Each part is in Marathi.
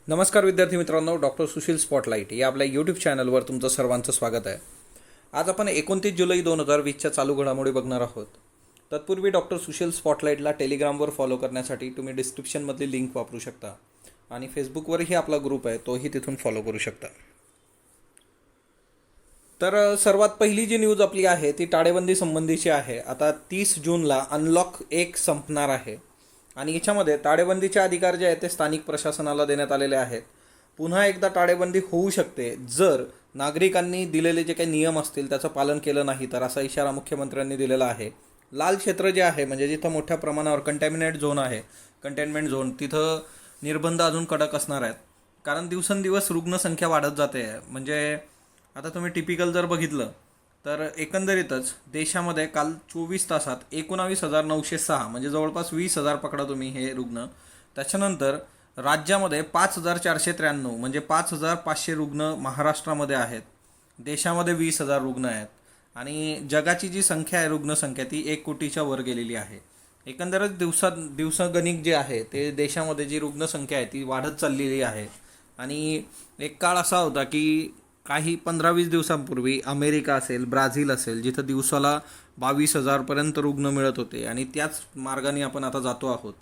नमस्कार विद्यार्थी मित्रांनो, डॉक्टर सुशील स्पॉटलाईट या आपल्या यूट्यूब चॅनलवर तुमचं सर्वांचं स्वागत आहे. आज आपण 29 जुलै 2020च्या चालू घडामोडी बघणार आहोत. तत्पूर्वी डॉक्टर सुशील स्पॉटलाईटला टेलिग्रामवर फॉलो करण्यासाठी तुम्ही डिस्क्रिप्शनमधली लिंक वापरू शकता आणि फेसबुकवरही आपला ग्रुप आहे, तोही तिथून फॉलो करू शकता. तर सर्वात पहिली जी न्यूज आपली आहे ती टाळेबंदी संबंधीची आहे. आता 30 जूनला अनलॉक 1 संपणार आहे आणि याच्यामध्ये टाळेबंदीचे अधिकार जे आहेत ते स्थानिक प्रशासनाला देण्यात आलेले आहेत. पुन्हा एकदा टाळेबंदी होऊ शकते जर नागरिकांनी दिलेले जे काही नियम असतील त्याचं पालन केलं नाही तर, असा इशारा मुख्यमंत्र्यांनी दिलेला आहे. लाल क्षेत्र जे आहे म्हणजे जिथं मोठ्या प्रमाणावर कंटॅमिनेट झोन आहे, कंटेनमेंट झोन, तिथं निर्बंध अजून कडक असणार आहेत. कारण दिवसेंदिवस रुग्णसंख्या वाढत जाते. म्हणजे आता तुम्ही टिपिकल जर बघितलं तर एकंदरीतच देशामध्ये काल 24 तासात 19,906 म्हणजे जवळपास 20,000 पकडा तुम्ही हे रुग्ण. त्याच्यानंतर राज्यामध्ये 5,493 म्हणजे 5,500 रुग्ण महाराष्ट्रामध्ये आहेत. देशामध्ये 20,000 रुग्ण आहेत आणि जगाची जी संख्या आहे रुग्णसंख्या ती 1 कोटीच्या वर गेलेली आहे. एकंदरच दिवसागणिक जे आहे ते देशामध्ये जी रुग्णसंख्या आहे ती वाढत चाललेली आहे. आणि एक काळ असा होता की काही 15-20 दिवसांपूर्वी अमेरिका असेल, ब्राझील असेल, जिथं दिवसाला 22,000पर्यंत रुग्ण मिळत होते आणि त्याच मार्गाने आपण आता जातो आहोत.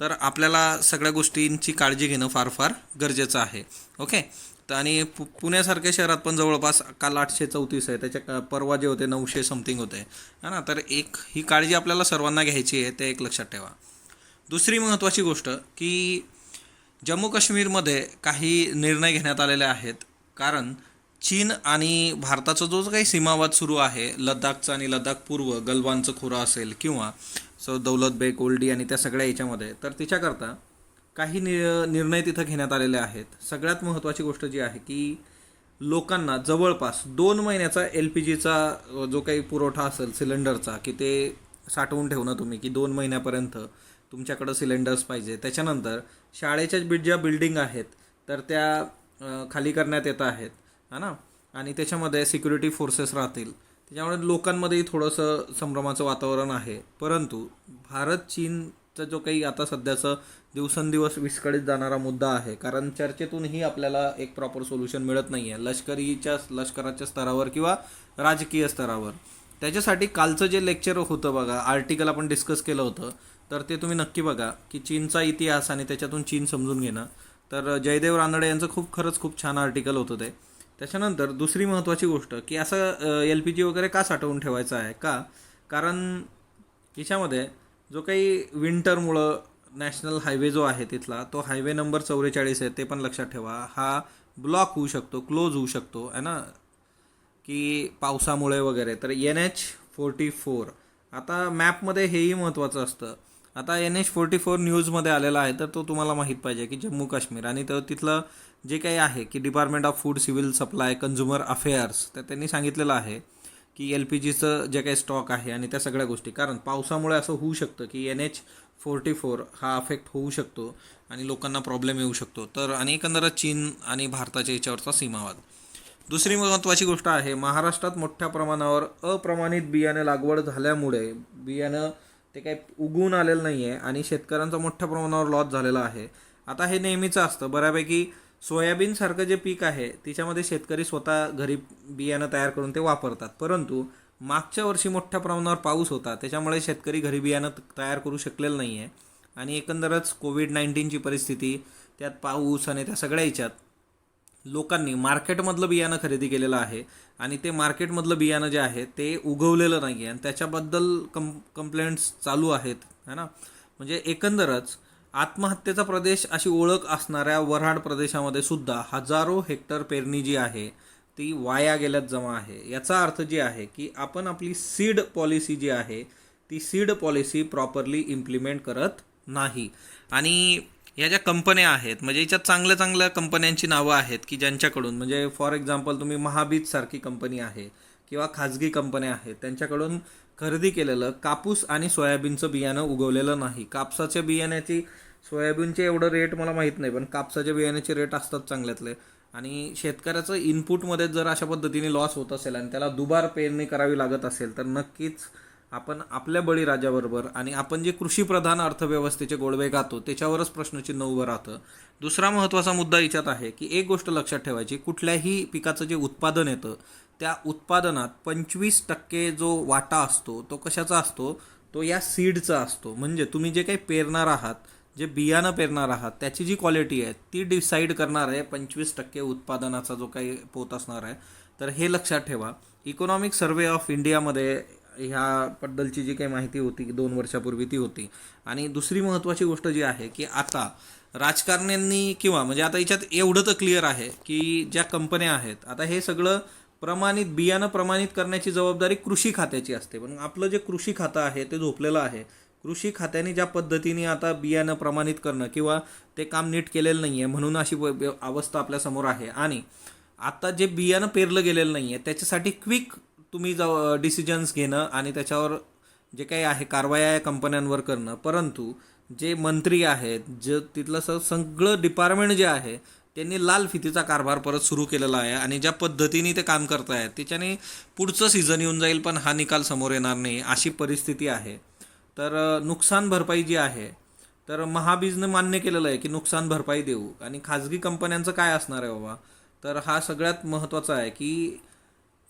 तर आपल्याला सगळ्या गोष्टींची काळजी घेणं फार फार गरजेचं आहे. ओके. तर आणि पुण्यासारख्या शहरात पण जवळपास काल 834 आहे, त्याच्या परवा जे होते 900 समथिंग होते, है ना. तर ही काळजी आपल्याला सर्वांना घ्यायची आहे, ते एक लक्षात ठेवा. दुसरी महत्त्वाची गोष्ट की जम्मू काश्मीरमध्ये काही निर्णय घेण्यात आलेले आहेत. कारण चीन आणि भारताचा जो काही सीमावाद सुरू आहे, लडाखचा आणि लडाख पूर्व गलवानचं खोरं असेल किंवा दौलत बेग, ओल्डी आणि त्या सगळ्या याच्यामध्ये, तर तिच्याकरता काही निर्णय तिथं घेण्यात आलेले आहेत. सगळ्यात महत्त्वाची गोष्ट जी आहे की लोकांना जवळपास 2 महिन्याचा LPGचा जो काही पुरवठा असेल सिलेंडरचा, की ते साठवून ठेवणं तुम्ही, की 2 महिन्यापर्यंत तुमच्याकडं सिलेंडर्स पाहिजे. त्याच्यानंतर शाळेच्या ज्या बिल्डिंग आहेत तर त्या खाली करण्यात येत आहेत, है ना. आणि त्याच्यामध्ये सिक्युरिटी फोर्सेस राहतील. त्याच्यामुळे लोकांमध्येही थोडंसं संभ्रमाचं वातावरण आहे. परंतु भारत चीनचा जो काही आता सध्याचं दिवसेंदिवस विस्कळीत जाणारा मुद्दा आहे, कारण चर्चेतूनही आपल्याला एक प्रॉपर सोल्युशन मिळत नाही आहे लष्कराच्या स्तरावर किंवा राजकीय स्तरावर. त्याच्यासाठी कालचं जे लेक्चर होतं बघा, आर्टिकल आपण डिस्कस केलं होतं, तर ते तुम्ही नक्की बघा की चीनचा इतिहास आणि त्याच्यातून चीन समजून घेणं. तर जयदेव रानडे यांचं खरंच खूप छान आर्टिकल होतं ते. त्याच्यानंतर दुसरी महत्त्वाची गोष्ट की असं LPG वगैरे का साठवून ठेवायचं आहे का, कारण याच्यामध्ये जो काही विंटरमुळं नॅशनल हायवे जो आहे तिथला, तो हायवे नंबर 44 आहे, ते पण लक्षात ठेवा. हा ब्लॉक होऊ शकतो, क्लोज होऊ शकतो, आहे ना, की पावसामुळे वगैरे. तर NH44 आता मॅपमध्ये हेही महत्त्वाचं असतं. आता NH44 न्यूजमध्ये आलेला आहे, तर तो तुम्हाला माहीत पाहिजे की जम्मू काश्मीर आणि तिथलं जे काही आहे की department of food, civil supply, consumer affairs, तर त्यांनी सांगितलेलं आहे की LPGचं जे काही स्टॉक आहे आणि त्या सगळ्या गोष्टी, कारण पावसामुळे असं होऊ शकतं की NH44 हा अफेक्ट होऊ शकतो आणि लोकांना प्रॉब्लेम येऊ शकतो. तर आणि एकंदरच चीन आणि भारताच्या याच्यावरचा सीमावाद. दुसरी महत्त्वाची गोष्ट आहे, महाराष्ट्रात मोठ्या प्रमाणावर अप्रमाणित बियाणे लागवड झाल्यामुळे बियाणं ते काही उगवून आलेलं नाही आहे आणि शेतकऱ्यांचा मोठ्या प्रमाणावर लॉस झालेला आहे. आता हे नेहमीचं असतं बऱ्यापैकी. सोयाबीनसारखं जे पीक आहे तिच्यामध्ये शेतकरी स्वतः घरी बियाणं तयार करून ते वापरतात, परंतु मागच्या वर्षी मोठ्या प्रमाणावर पाऊस होता, त्याच्यामुळे शेतकरी घरी बियाणं तयार करू शकलेलं नाही आहे. आणि एकंदरच कोविड-19ची परिस्थिती, त्यात पाऊस आणि त्या सगळ्या ह्याच्यात लोकांनी मार्केटमधलं बियाणं खरेदी केलेलं आहे आणि ते मार्केटमधलं बियाणं जे आहे ते उगवलेलं नाही आहे आणि त्याच्याबद्दल कंप्लेंट्स चालू आहेत, है ना. म्हणजे एकंदरच आत्महत्येचा प्रदेश अशी ओळख असणाऱ्या वऱ्हाड प्रदेशामध्ये सुद्धा हजारो हेक्टर पेरणी जी आहे ती वाया गेल्यात जमा आहे. याचा अर्थ जे आहे की आपण आपली सीड पॉलिसी जी आहे ती सीड पॉलिसी प्रॉपरली इम्प्लिमेंट करत नाही. आणि या ज्या कंपन्या आहेत म्हणजे याच्यात चांगल्या चांगल्या कंपन्यांची नावं आहेत की ज्यांच्याकडून, म्हणजे फॉर एक्झाम्पल तुम्ही महाबीज सारखी कंपनी आहे किंवा खाजगी कंपन्या आहेत, त्यांच्याकडून खरेदी केलेलं कापूस आणि सोयाबीनचं बियाणं उगवलेलं नाही. कापसाच्या बियाण्याची, सोयाबीनचे एवढं रेट मला माहीत नाही, पण कापसाच्या बियाण्याचे रेट असतात चांगल्यातले. आणि शेतकऱ्याचं इनपुटमध्ये जर अशा पद्धतीने लॉस होत असेल आणि त्याला दुबार पेरणी करावी लागत असेल तर नक्कीच आपण आपल्या बळीराजाबरोबर आणि आपण जे कृषीप्रधान अर्थव्यवस्थेचे गोडवे गातो त्याच्यावरच प्रश्नचिन्ह उभं राहतं. दुसरा महत्त्वाचा मुद्दा याच्यात आहे की एक गोष्ट लक्षात ठेवायची, कुठल्याही पिकाचं जे उत्पादन येतं त्या उत्पादनात 25% जो वाटा असतो तो कशाचा असतो, तो या सीडचा असतो. म्हणजे तुम्ही जे काही पेरणार आहात, जे बियाणं पेरणार आहात त्याची जी क्वालिटी आहे ती डिसाईड करणार आहे 25% उत्पादनाचा जो काही पोत असणार आहे. तर हे लक्षात ठेवा. इकॉनॉमिक सर्वे ऑफ इंडियामध्ये ह्याबद्दलची जी काही माहिती होती 2 वर्षापूर्वी ती होती. आणि दुसरी महत्त्वाची गोष्ट जी आहे की आता राजकारण्यांनी किंवा म्हणजे आता याच्यात एवढं तर क्लिअर आहे की ज्या कंपन्या आहेत, आता हे सगळं बियाणं प्रमाणित करण्याची जबाबदारी कृषी खात्याची असते. पण आपलं जे कृषी खातं आहे ते झोपलेलं आहे. कृषी खात्याने ज्या पद्धतीने आता बियाणं प्रमाणित करणं किंवा ते काम नीट केलेलं नाही आहे म्हणून अशी अवस्था आपल्यासमोर आहे. आणि आता जे बियाणं पेरलं गेलेलं नाही आहे त्याच्यासाठी क्विक तुम्ही डिसिजन्स घेणं आणि त्याच्यावर जे काही आहे कारवाया या कंपन्यांवर करणं. परंतु जे मंत्री आहेत, जे तिथलं सगळं डिपार्टमेंट जे आहे त्यांनी लाल फितीचा कारभार परत सुरू केलेला आहे. आणि ज्या पद्धतीने ते काम करत आहेत त्याच्याने पुढचं सीझन येऊन जाईल पण हा निकाल समोर येणार नाही अशी परिस्थिती आहे. तर नुकसान भरपाई जी आहे तर महाबीजनं मान्य केलेलं आहे की नुकसान भरपाई देऊ. आणि खाजगी कंपन्यांचं काय असणार आहे बाबा, तर हा सगळ्यात महत्त्वाचा आहे की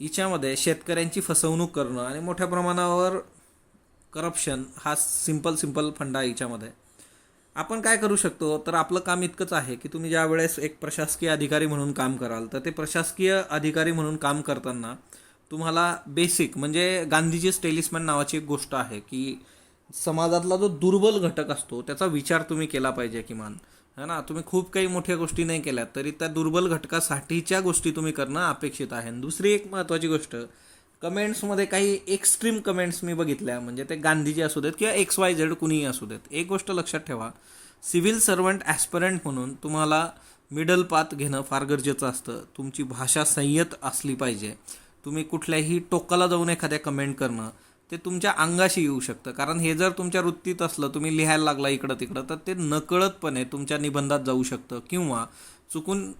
हिच्यामध्ये शेतकऱ्यांची फसवणूक करणं आणि मोठ्या प्रमाणावर करप्शन हा सिंपल फंडा हिच्यामध्ये. आपण काय करू शकतो, तर आपलं काम इतकंच आहे की तुम्ही ज्या वेळेस एक प्रशासकीय अधिकारी म्हणून काम कराल तर ते प्रशासकीय अधिकारी म्हणून काम करताना तुम्हाला बेसिक म्हणजे गांधीजीस टेलिस्मॅन नावाची एक गोष्ट आहे की समाजातला जो दुर्बल घटक असतो त्याचा विचार तुम्ही केला पाहिजे किमान, है ना. तुम्ही खूप काही मोठ्या गोष्टी नाही केल्या तरी त्या दुर्बल घटकासाठीच्या गोष्टी तुम्ही करणं अपेक्षित आहे. दुसरी एक महत्त्वाची गोष्ट, कमेंट्समध्ये काही एक्स्ट्रीम कमेंट्स मी बघितल्या, म्हणजे ते गांधीजी असू देत किंवा XYZ कुणीही असू देत. एक गोष्ट लक्षात ठेवा, सिव्हिल सर्वंट ॲस्पिरंट म्हणून तुम्हाला मिडल पाथ घेणं फार गरजेचं असतं. तुमची भाषा संयत असली पाहिजे. तुम्ही कुठल्याही टोकाला जाऊन एखाद्या कमेंट करणं ते तुमच्या अंगाशी येऊ शकतं. कारण हे जर तुमच्या वृत्तीत असलं, तुम्ही लिहायला लागला इकडं तिकडं, तर ते नकळतपणे तुमच्या निबंधात जाऊ शकतं. किंवा चुकून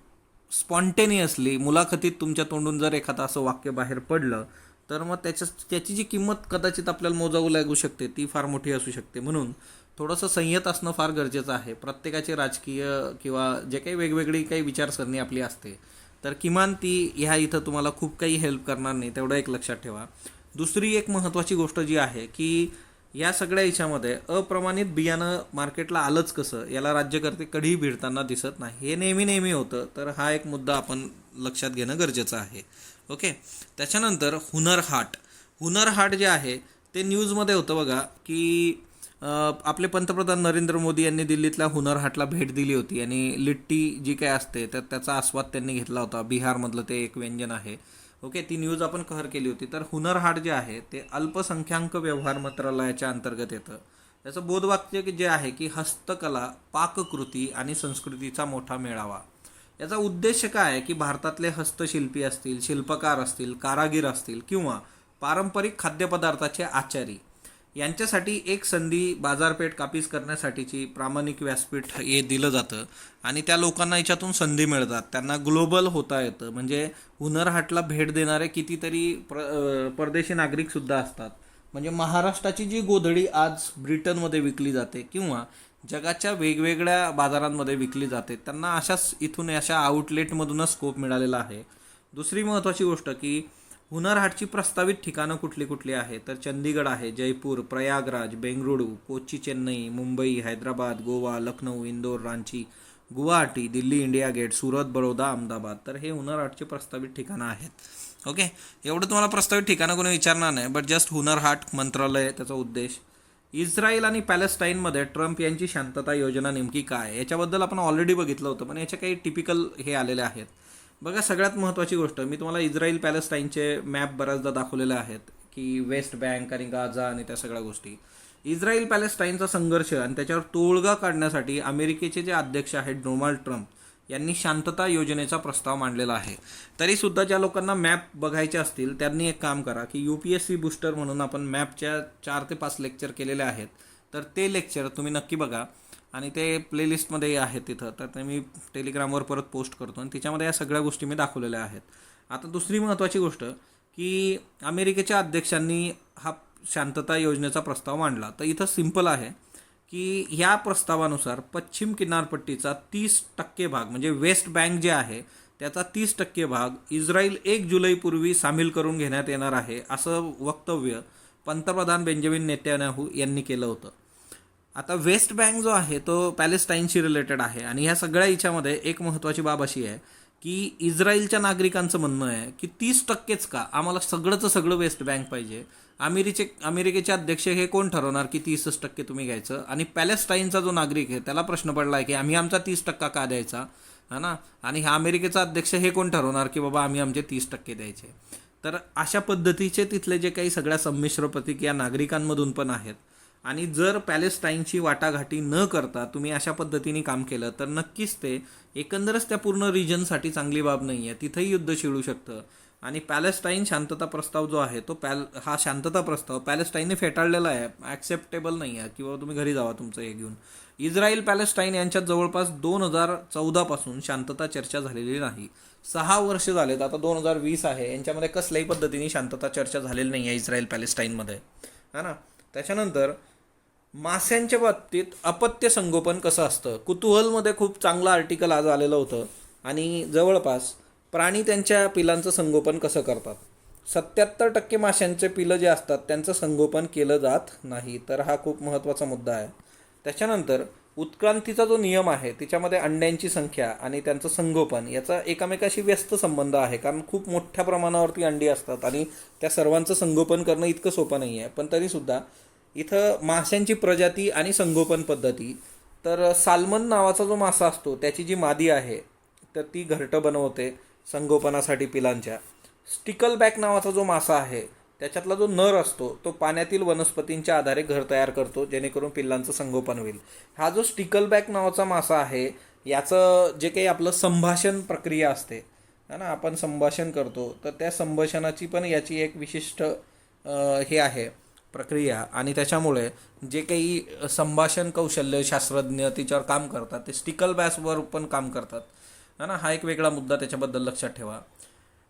स्पॉन्टेनियसली मुलाखतीत तुमच्या तोंडून जर एखादं असं वाक्य बाहेर पडलं तर मग त्याची जी किंमत कदाचित आपल्याला मोजावं लागू शकते ती फार मोठी असू शकते. म्हणून थोडंसं संयत असणं फार गरजेचं आहे. प्रत्येकाची राजकीय किंवा जे काही वेगवेगळी काही विचारसरणी आपली असते तर किमान ती ह्या इथं तुम्हाला खूप काही हेल्प करणार नाही, तेवढं एक लक्षात ठेवा. दुसरी एक महत्त्वाची गोष्ट जी आहे की या सगळ्या याच्यामध्ये अप्रमाणित बियाणं मार्केटला आलंच कसं, याला राज्यकर्ते कधीही भिडताना दिसत नाही. हे नेहमी होतं. तर हा एक मुद्दा आपण लक्षात घेणं गरजेचं आहे. ओके. त्याच्यानंतर हुनर हाट जे आहे ते न्यूजमध्ये होतं बघा की आपले पंतप्रधान नरेंद्र मोदी यांनी दिल्लीतल्या हुनर हाटला भेट दिली होती आणि लिट्टी जी काय असते तर त्याचा आस्वाद त्यांनी घेतला होता. बिहारमधलं ते एक व्यंजन आहे. ओके. ती न्यूज आपण कव्हर केली होती. तर हुनर हाट जे आहे ते अल्पसंख्याक व्यवहार मंत्रालयाच्या अंतर्गत येतं. त्याचं बोधवाक्य जे आहे की हस्तकला, पाककृती आणि संस्कृतीचा मोठा मेळावा. याचा उद्देश काय आहे की भारतातले हस्तशिल्पी असतील, शिल्पकार असतील, कारागीर असतील किंवा पारंपरिक खाद्यपदार्थाचे आचारी यांच्यासाठी एक संधी बाजारपेठ काबीज करण्यासाठीची प्रामाणिक व्यासपीठ हे दिलं जातं. आणि त्या लोकांना याच्यातून संधी मिळतात, त्यांना ग्लोबल होता येतं. म्हणजे हुनर हाटला भेट देणारे कितीतरी परदेशी नागरिकसुद्धा असतात. म्हणजे महाराष्ट्राची जी गोधडी आज ब्रिटनमध्ये विकली जाते किंवा जगाच्या वेगवेगळ्या बाजारांमध्ये विकली जाते, त्यांना अशा आउटलेटमधूनच स्कोप मिळालेला आहे. दुसरी महत्त्वाची गोष्ट की हुनर हाटची प्रस्तावित ठिकाणं कुठली आहे, तर चंदीगड आहे, जयपूर, प्रयागराज, बेंगळुरू, कोची, चेन्नई, मुंबई, हैदराबाद, गोवा, लखनौ, इंदोर, रांची, गुवाहाटी, दिल्ली इंडिया गेट, सुरत, बडोदा, अहमदाबाद. तर हे हुनर हाटची प्रस्तावित ठिकाणं आहेत. ओके. एवढं तुम्हाला प्रस्तावित ठिकाणं कोणी विचारणार नाही, बट जस्ट हुनर हाट मंत्रालय त्याचा उद्देश. इस्रायल आणि पॅलेस्टाईनमध्ये ट्रम्प यांची शांतता योजना नेमकी काय, याच्याबद्दल आपण ऑलरेडी बघितलं होतं, पण याच्या काही टिपिकल हे आलेले आहेत बघा. सगळ्यात महत्त्वाची गोष्ट, मी तुम्हाला इस्रायल पॅलेस्टाईनचे मॅप बऱ्याचदा दाखवलेले आहेत की वेस्ट बँक आणि गाझा आणि त्या सगळ्या गोष्टी. इस्रायल पॅलेस्टाईनचा संघर्ष आणि त्याच्यावर तोडगा काढण्यासाठी अमेरिकेचे जे अध्यक्ष आहेत डोनाल्ड ट्रम्प यांनी शांतता योजनेचा प्रस्ताव मांडलेला आहे. तरीसुद्धा ज्या लोकांना मॅप बघायचे असतील त्यांनी एक काम करा की UPSC बूस्टर म्हणून आपण मॅपच्या 4 ते 5 लेक्चर केलेले आहेत, तर ते लेक्चर तुम्ही नक्की बघा. आणि ते प्लेलिस्टमध्ये आहेत तिथं, तर ते मी टेलिग्रामवर परत पोस्ट करतो आणि त्याच्यामध्ये या सगळ्या गोष्टी मी दाखवलेल्या आहेत. आता दुसरी महत्त्वाची गोष्ट की अमेरिकेच्या अध्यक्षांनी हा शांतता योजनेचा प्रस्ताव मांडला. तर इथं सिंपल आहे की ह्या प्रस्तावानुसार पश्चिम किनारपट्टीचा 30% भाग म्हणजे वेस्ट बँक जे आहे त्याचा 30% भाग इस्रायल 1 जुलैपूर्वी सामील करून घेण्यात येणार आहे, असं वक्तव्य पंतप्रधान बेंजामिन नेतन्याहू यांनी केलं होतं. आता वेस्ट बँक जो आहे तो पॅलेस्टाईनशी रिलेटेड आहे आणि ह्या सगळ्या याच्यामध्ये एक महत्त्वाची बाब अशी आहे की इस्रायलच्या नागरिकांचं म्हणणं आहे की 30%च का, आम्हाला सगळंचं सगळं वेस्ट बँक पाहिजे. अमेरिकेचे अध्यक्ष हे कोण ठरवणार की 30% तुम्ही घ्यायचं, आणि पॅलेस्टाईनचा जो नागरिक आहे त्याला प्रश्न पडला आहे की आम्ही आमचा 30% का द्यायचा, है ना. आणि हा अमेरिकेचा अध्यक्ष हे कोण ठरवणार की बाबा आम्ही आमचे 30% द्यायचे. तर अशा पद्धतीचे तिथले जे काही सगळ्या संमिश्र प्रतिक्रिया नागरिकांमधून पण आहेत. आणि जर पॅलेस्टाईनची वाटाघाटी न करता तुम्ही अशा पद्धतीने काम केलं तर नक्कीच ते एकंदरच त्या पूर्ण रिजनसाठी चांगली बाब नाही आहे. तिथंही युद्ध छिडू शकतं. आणि पॅलेस्टाईन शांतता प्रस्ताव जो आहे तो हा शांतता प्रस्ताव पॅलेस्टाईनने फेटाळलेला आहे, ॲक्सेप्टेबल नाही आहे, किंवा तुम्ही घरी जावा तुमचं हे घेऊन. इस्रायल पॅलेस्टाईन यांच्यात जवळपास 2014 पासून शांतता चर्चा झालेली नाही. 6 वर्ष झालेत, आता 2020 आहे, यांच्यामध्ये कसल्याही पद्धतीने शांतता चर्चा झालेली नाही आहे इस्रायल पॅलेस्टाईनमध्ये, है ना. त्याच्यानंतर माशांच्या बाबतीत अपत्य संगोपन कसं असतं, कुतूहलमध्ये खूप चांगलं आर्टिकल आज आलेलं होतं. आणि जवळपास प्राणी त्यांच्या पिलांचं संगोपन कसं करतात. 77% माशांचे पिलं जे असतात त्यांचं संगोपन केलं जात नाही. तर हा खूप महत्त्वाचा मुद्दा आहे. त्याच्यानंतर उत्क्रांतीचा जो नियम आहे त्याच्यामध्ये अंड्यांची संख्या आणि त्यांचं संगोपन याचा एकमेकाशी व्यस्त संबंध आहे, कारण खूप मोठ्या प्रमाणावरती अंडी असतात आणि त्या सर्वांचं संगोपन करणं इतकं सोपं नाही आहे. पण तरीसुद्धा इथं माशांची प्रजाती आणि संगोपन पद्धती, तर साल्मन नावाचा जो मासा असतो त्याची जी मादी आहे तर ती घरटं बनवते संगोपनासाठी पिलांच्या. स्टिकलबॅक नावाचा जो मासा आहे त्याच्यातला जो नर असतो तो पाण्यातील वनस्पतींच्या आधारे घर तयार करतो जेणेकरून पिल्लांचं संगोपन होईल. हा जो स्टिकलबॅक नावाचा मासा आहे याचं जे काही आपलं संभाषण प्रक्रिया असते ना, आपण संभाषण करतो, तर त्या संभाषणाची पण याची एक विशिष्ट हे आहे प्रक्रिया. आणि त्याच्यामुळे जे काही संभाषण कौशल्य शास्त्रज्ञ तिच्यावर काम करतात ते स्टिकलबॅकवर पण काम करतात, है ना. हा एक वेगळा मुद्दा त्याच्याबद्दल लक्षात ठेवा.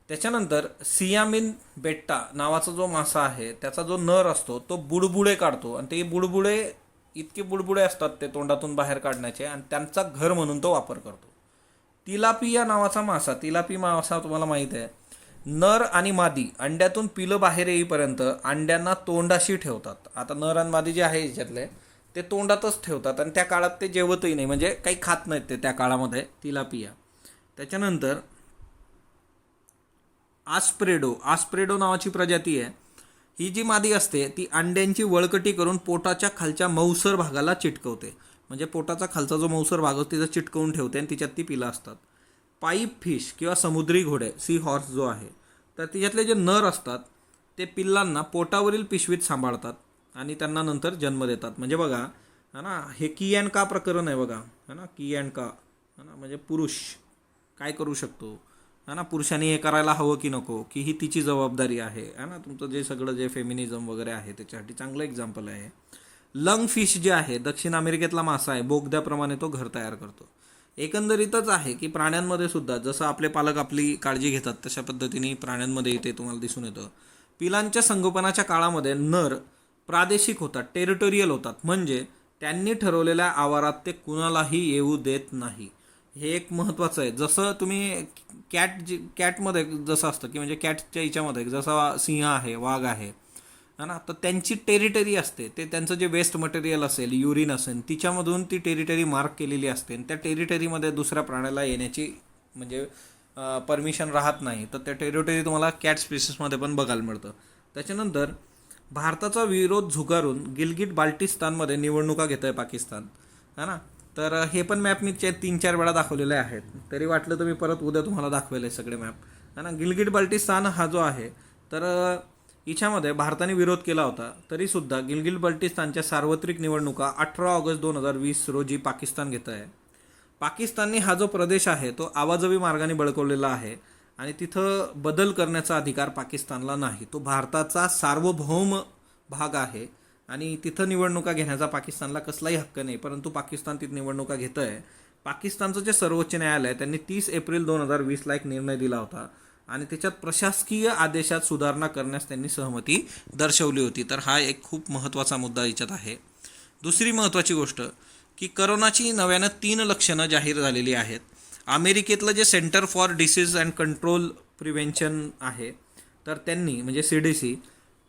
त्याच्यानंतर सियामिन बेट्टा नावाचा जो मासा आहे त्याचा जो नर असतो तो बुडबुडे काढतो, आणि ते बुडबुडे इतके बुडबुडे असतात ते तोंडातून बाहेर काढण्याचे, आणि त्यांचा घर म्हणून तो वापर करतो. तिलापिया नावाचा मासा, तिलापी मासा तुम्हाला माहीत आहे, नर आणि मादी अंड्यातून पिलं बाहेर येईपर्यंत अंड्यांना तोंडाशी ठेवतात. आता नर आणि मादी जे आहे याच्यातले ते तोंडातच ठेवतात आणि त्या काळात ते जेवतही नाही, म्हणजे काही खात नाहीत ते त्या काळामध्ये, तिलापिया. त्याच्यानंतर आस्प्रेडो नावाची प्रजाती आहे. ही जी मादी असते ती अंड्यांची वळकटी करून पोटाच्या खालच्या मऊसर भागाला चिटकवते, म्हणजे पोटाचा खालचा जो मऊसर भाग असतो तिथं चिटकवून ठेवते आणि तिच्यात ती पिलं असतात. पाईप फिश किंवा समुद्री घोडे, सी हॉर्स जो आहे, तर तिच्यातले जे नर असतात ते पिल्लांना पोटावरील पिशवीत सांभाळतात आणि त्यांना नंतर जन्म देतात. म्हणजे बघा, है ना, हे की अँड का प्रकरण आहे बघा, है ना, की अँड का, है ना, म्हणजे पुरुष काय करू शकतो, है ना, पुरुषांनी हे करायला हवं की नको, की ही तिची जबाबदारी आहे, है ना. तुमचं जे सगळं जे फेमिनिझम वगैरे आहे त्याच्यासाठी चांगलं एक्झाम्पल आहे. लंग फिश जे आहे दक्षिण अमेरिकेतला मासा आहे, बोगद्याप्रमाणे तो घर तयार करतो. एकंदरीतच आहे की प्राण्यांमध्ये सुद्धा जसं आपले पालक आपली काळजी घेतात तशा पद्धतीने प्राण्यांमध्ये इथे तुम्हाला दिसून येतं. पिलांच्या संगोपनाच्या काळामध्ये नर प्रादेशिक होतात, टेरिटोरियल होतात, म्हणजे त्यांनी ठरवलेल्या आवारात ते कुणालाही येऊ देत नाही. हे एक महत्त्वाचं आहे. जसं तुम्ही कॅटमध्ये जसं असतं की म्हणजे कॅटच्या हिच्यामध्ये जसा सिंह आहे, वाघ आहे, है ना, तर त्यांची टेरिटरी असते, ते त्यांचं जे वेस्ट मटेरियल असेल, युरिन असेल, तिच्यामधून ती टेरिटरी मार्क केलेली असते आणि त्या टेरिटरीमध्ये दुसऱ्या प्राण्याला येण्याची म्हणजे परमिशन राहत नाही. तर त्या टेरिटरी तुम्हाला कॅट स्पीसीसमध्ये पण बघायला मिळतं. त्याच्यानंतर भारताचा विरोध झुगारून गिलगिट बाल्टिस्तानमध्ये निवडणुका घेत आहे पाकिस्तान, है ना. तर हे पण मॅप मी 3-4 वेळा दाखवलेले आहेत, तरी वाटलं तर मी परत उद्या तुम्हाला दाखवेल सगळे मॅप, है ना. गिलगिट बाल्टिस्तान हा जो आहे तर हिच्यामध्ये भारताने विरोध केला होता, तरीसुद्धा गिलगिट बाल्टिस्तानच्या सार्वत्रिक निवडणुका 18 ऑगस्ट 2020 रोजी पाकिस्तान घेत आहे. पाकिस्तानने हा जो प्रदेश आहे तो आवाजवी मार्गाने बळकवलेला आहे आणि तिथं बदल करण्याचा अधिकार पाकिस्तानला नाही. तो भारताचा सार्वभौम भाग आहे आणि तिथं निवडणुका घेण्याचा पाकिस्तानला कसलाही हक्क नाही, परंतु पाकिस्तान तिथं निवडणुका घेतं आहे. पाकिस्तानचं जे सर्वोच्च न्यायालय त्यांनी 30 एप्रिल 2020 एक निर्णय दिला होता आणि त्याच्यात प्रशासकीय आदेशात सुधारणा करण्यास त्यांनी सहमती दर्शवली होती. तर हा एक खूप महत्त्वाचा मुद्दा याच्यात आहे. दुसरी महत्त्वाची गोष्ट की करोनाची नव्यानं 3 लक्षणं जाहीर झालेली आहेत. अमेरिकेतलं जे centre for disease and control prevention आहे, तर त्यांनी म्हणजे CDC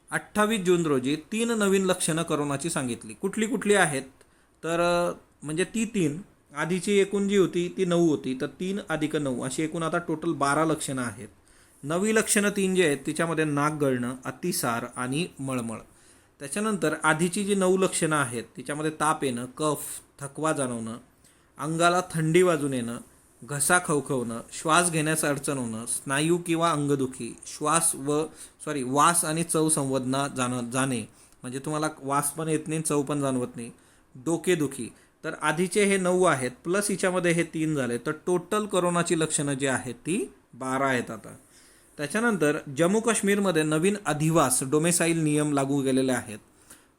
28 जून रोजी 3 नवीन लक्षणं करोनाची सांगितली. कुठली कुठली आहेत तर म्हणजे ती 3, आधीची एकूण जी होती ती 9 होती, तर 3 अधिक 9 अशी एकूण आता टोटल 12 लक्षणं आहेत. नवी लक्षणं 3 जी आहेत तिच्यामध्ये नाक गळणं, अतिसार आणि मळमळ. त्याच्यानंतर आधीची जी 9 लक्षणं आहेत तिच्यामध्ये ताप येणं, कफ, थकवा जाणवणं, अंगाला थंडी वाजून येणं, घसा खवखवणं, श्वास घेण्यास अडचण होणं, स्नायू किंवा अंगदुखी, वास आणि चव संवेदना जाणे, म्हणजे तुम्हाला वास पण येत नाही, चव पण जाणवत नाही, डोकेदुखी. तर आधीचे हे 9 आहेत प्लस हिच्यामध्ये हे 3 झाले, तर टोटल कोरोनाची लक्षणं जी आहेत ती 12 आहेत आता. त्याच्यानंतर जम्मू काश्मीरमध्ये नवीन अधिवास डोमेसाईल नियम लागू केलेले आहेत.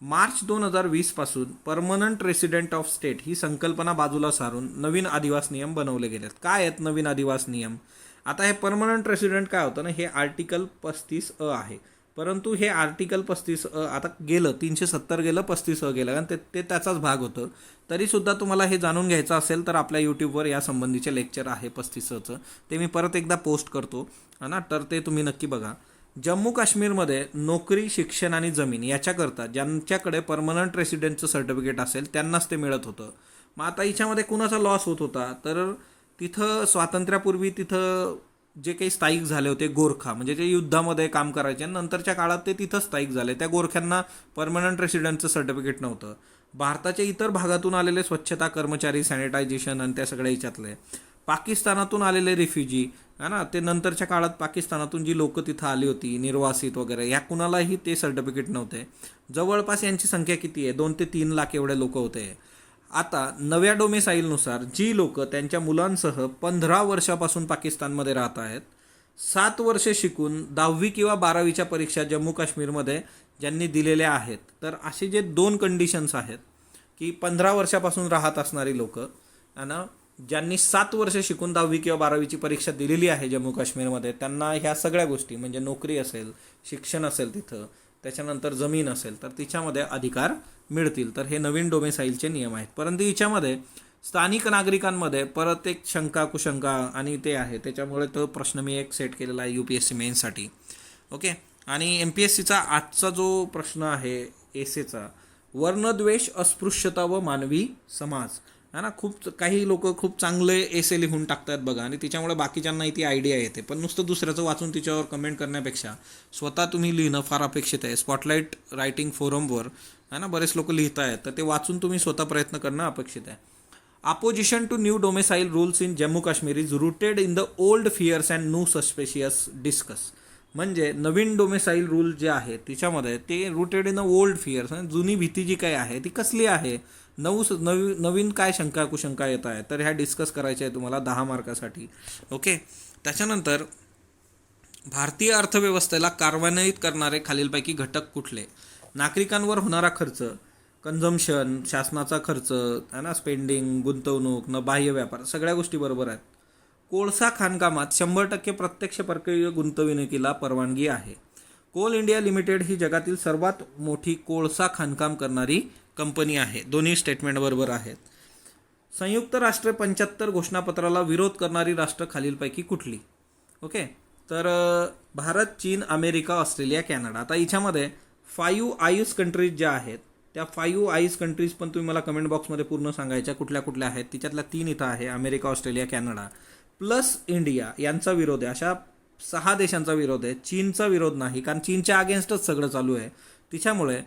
मार्च 2020 पासून परमनंट रेसिडेंट ऑफ स्टेट ही संकल्पना बाजूला सारून नवीन अधिवास नियम बनवले गेलेत. काय आहेत नवीन अधिवास नियम? आता हे परमनंट रेसिडेंट काय होतं ना, हे आर्टिकल 35A आहे, परंतु हे आर्टिकल 35A आता गेलं, 370 गेलं, 35A गेलं, कारण ते त्याचाच भाग होतं. तरीसुद्धा तुम्हाला हे जाणून घ्यायचं असेल तर आपल्या यूट्यूबवर या संबंधीचे लेक्चर आहे 35Aचं, ते मी परत एकदा पोस्ट करतो ना, तर ते तुम्ही नक्की बघा. जम्मू काश्मीरमध्ये नोकरी, शिक्षण आणि जमीन याच्याकरता ज्यांच्याकडे परमनंट रेसिडेंटचं सर्टिफिकेट असेल त्यांनाच ते मिळत होतं. मग आता याच्यामध्ये कुणाचा लॉस होत होता तर तिथं स्वातंत्र्यापूर्वी तिथं जे काही स्थायिक झाले होते गोरखा, म्हणजे जे युद्धामध्ये काम करायचे, नंतरच्या काळात ते तिथं स्थायिक झाले, त्या गोरख्यांना परमनंट रेसिडेंटचं सर्टिफिकेट नव्हतं. भारताच्या इतर भागातून आलेले स्वच्छता कर्मचारी, सॅनिटायझेशन आणि त्या सगळ्या याच्यातले, पाकिस्तानातून आलेले रिफ्युजी है ना, ते नंतरच्या काळात पाकिस्तानातून जी लोकं तिथं आली होती निर्वासित वगैरे, या कुणालाही ते सर्टिफिकेट नव्हते. जवळपास यांची संख्या किती आहे? 2 ते 3 लाख एवढे लोक होते. आता नव्या डोमेसाईलनुसार जी लोक त्यांच्या मुलांसह 15 वर्षापासून पाकिस्तानमध्ये राहत आहेत, 7 वर्षे शिकून 10वी किंवा 12वीच्या परीक्षा जम्मू काश्मीरमध्ये ज्यांनी दिलेल्या आहेत, तर असे जे 2 कंडिशन्स आहेत की 15 वर्षापासून राहत असणारी लोक आणि ज्यांनी 7 वर्ष शिकून 10वी किंवा 12वीची परीक्षा दिलेली आहे जम्मू काश्मीरमध्ये, त्यांना ह्या सगळ्या गोष्टी म्हणजे नोकरी असेल, शिक्षण असेल तिथं, त्याच्यानंतर जमीन असेल, तर तिच्यामध्ये अधिकार मिळतील. तर हे नवीन डोमेसाईलचे नियम आहेत. परंतु याच्यामध्ये स्थानिक नागरिकांमध्ये परत एक शंका कुशंका आणि ते आहे, त्याच्यामुळे तो प्रश्न मी एक सेट केलेला आहे UPSC मेन्ससाठी. ओके. आणि MPSCचा आजचा जो प्रश्न आहे एसेचा, वर्णद्वेष, अस्पृश्यता व मानवी समाज, है ना. खूप काही लोक खूप चांगले एसे लिहून टाकतात बघा, आणि त्याच्यामुळे बाकीच्यांनाही ती आयडिया येते. पण नुसतं दुसऱ्याचं वाचून तिच्यावर कमेंट करण्यापेक्षा स्वतः तुम्ही लिहिणं फार अपेक्षित आहे. स्पॉटलाईट रायटिंग फोरमवर है ना बरेच लोक लिहित आहेत, तर ते वाचून तुम्ही स्वतः प्रयत्न करणं अपेक्षित आहे. Opposition to new domicile rules in Jammu Kashmir is rooted in the old fears and new suspicious discuss. म्हणजे नवीन डोमेसाईल रूल जे आहे तिच्यामध्ये ते rooted in the old fears, जुनी भीती जी काही आहे ती कसली आहे, नवीन काय शंका कुशंका येत आहे, तर ह्या डिस्कस करायच्या आहे तुम्हाला 10 मार्कासाठी. ओके. त्याच्यानंतर भारतीय अर्थव्यवस्थेला कार्यान्वित करणारे खालीलपैकी घटक कुठले? नागरिकांवर होणारा खर्च, कन्झम्शन, शासनाचा खर्च है ना, स्पेंडिंग, गुंतवणूक, न बाह्य व्यापार, सगळ्या गोष्टी बरोबर आहेत. कोळसा खाणकामात 100% प्रत्यक्ष परकीय गुंतवणुकीला परवानगी आहे. कोल इंडिया लिमिटेड ही जगातील सर्वात मोठी कोळसा खाणकाम करणारी कंपनी आहे. दोन्ही स्टेटमेंट बरोबर आहेत. संयुक्त राष्ट्र 75 घोषणापत्राला विरोध करणारी राष्ट्र खालीलपैकी कुठली? ओके. तर भारत, चीन, अमेरिका, ऑस्ट्रेलिया, कॅनडा. आता याच्यामध्ये 5 आईस कंट्रीज ज्या आहेत त्या 5 आईस कंट्रीज पण तुम्ही मला कमेंट बॉक्समध्ये पूर्ण सांगायच्या कुठल्या कुठल्या आहेत. तिच्यातल्या 3 इथं आहे, America, Australia, Canada plus India यांचा विरोध आहे. अशा 6 देशांचा विरोध आहे. चीनचा विरोध नाही, कारण चीनच्या अगेन्स्टच सगळं चालू आहे. तिच्यामुळे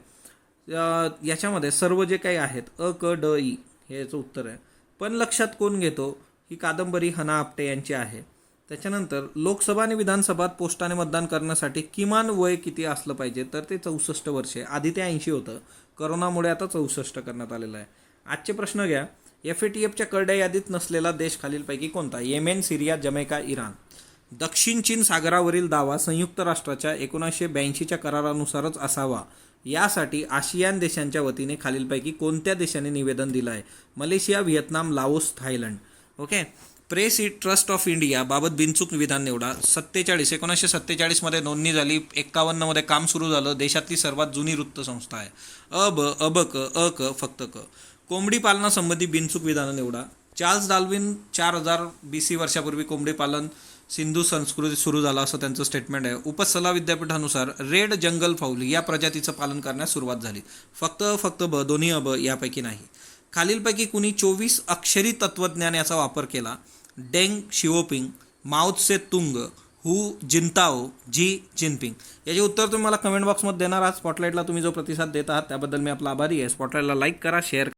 याच्यामध्ये सर्व जे काही आहेत अ, क, ड, ई हे याचं उत्तर आहे. पण लक्षात कोण घेतो? ही कादंबरी हना आपटे यांची आहे. त्याच्यानंतर लोकसभा आणि विधानसभात पोस्टाने मतदान करण्यासाठी किमान वय किती असलं पाहिजे? तर ते 64 वर्षे. आधी ते 80 होतं, करोनामुळे आता 64 करण्यात आलेलं आहे. आजचे प्रश्न घ्या. FATFच्या करड्या यादीत नसलेला देश खालीलपैकी कोणता? येमेन, सिरिया, जमैका, इराण. दक्षिण चीन सागरावरील दावा संयुक्त राष्ट्राच्या 1982च्या करारानुसारच असावा यासाठी आशियान देशांच्या वतीने खालीलपैकी कोणत्या देशाने निवेदन दिलं आहे? Malaysia, Vietnam, Laos, Thailand. Okay. Press trust of India बाबत बिनचूक विधान निवडा. 1947 नोंदणी झाली. 51 काम सुरू झालं. देशातली सर्वात जुनी वृत्तसंस्था आहे. क फक्त क. कोंबडी पालनासंबंधी बिनचूक विधानं निवडा. चार्ल्स डार्विन 4000 BC वर्षापूर्वी कोंबडी पालन सिंधू संस्कृती सुरू झाला असं त्यांचं स्टेटमेंट आहे. उपसला विद्यापीठानुसार रेड जंगल फाऊल या प्रजातीचं पालन करण्यास सुरुवात झाली. फक्त ब, दोन्ही अब यापैकी नाही. खालीलपैकी कुणी 24 अक्षरी तत्वज्ञान याचा वापर केला. डेंग शिओपिंग, माओ त्से तुंग, हु जिंताओ, जी जिनपिंग. याचे उत्तर तुम्ही मला कमेंट बॉक्समध्ये देणार आहात. स्पॉटलाईटला तुम्ही जो प्रतिसाद देत आहात त्याबद्दल मी आपला आभारी आहे. स्पॉटलाईटला लाईक करा, शेअर करा.